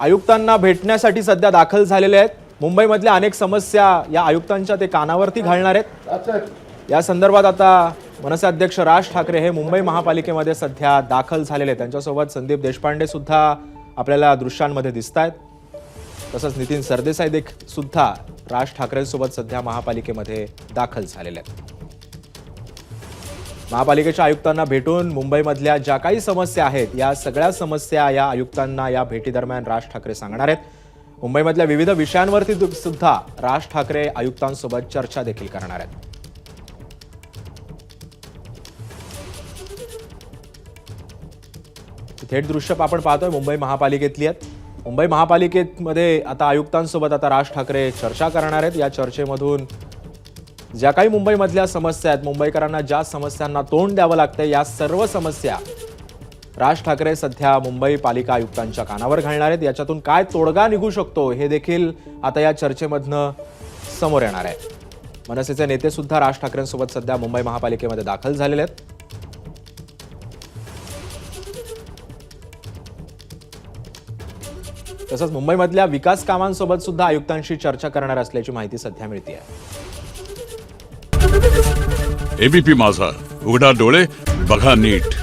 आयुक्तांना भेटण्यासाठी सध्या दाखल झालेले आहेत। मुंबईमधल्या अनेक समस्या या आयुक्तांच्या ते कानावरती घालणार आहेत। या संदर्भात आता मनसे अध्यक्ष राज ठाकरे हे मुंबई महापालिकेमध्ये सध्या दाखल झालेले आहेत। त्यांच्यासोबत संदीप देशपांडे सुद्धा आपल्याला दृश्यांमध्ये दिसतायत। तसंच नितीन सरदेसाई सुद्धा राज ठाकरेंसोबत सध्या महापालिकेमध्ये दाखल झालेले आहेत। महापालिकेच्या आयुक्तांना भेटून मुंबईमधल्या ज्या काही समस्या आहेत या सगळ्या समस्या या आयुक्तांना या भेटीदरम्यान राज ठाकरे सांगणार आहेत। मुंबईमधल्या विविध विषयांवरती सुद्धा राज ठाकरे आयुक्तांसोबत चर्चा देखील करणार आहेत। थेट दृश्य आपण पाहतोय मुंबई महापालिकेतली आहेत। मुंबई महापालिकेमध्ये आता आयुक्तांसोबत आता राज ठाकरे चर्चा करणार आहेत। या चर्चेमधून ज्या काही मुंबईमधल्या समस्या आहेत, मुंबईकरांना ज्या समस्यांना तोंड द्यावं लागतंय या सर्व समस्या राज ठाकरे सध्या मुंबई पालिका आयुक्तांच्या कानावर घालणार आहेत। याच्यातून काय तोडगा निघू शकतो हे देखील आता या चर्चेमधनं समोर येणार आहे। मनसेचे नेते सुद्धा राज ठाकरेंसोबत सध्या मुंबई महापालिकेमध्ये दाखल झालेले आहेत। तसंच मुंबईमधल्या विकास कामांसोबत सुद्धा आयुक्तांशी चर्चा करणार असल्याची माहिती सध्या मिळते आहे। एबीपी माझा, उघडा डोळे बघा नीट।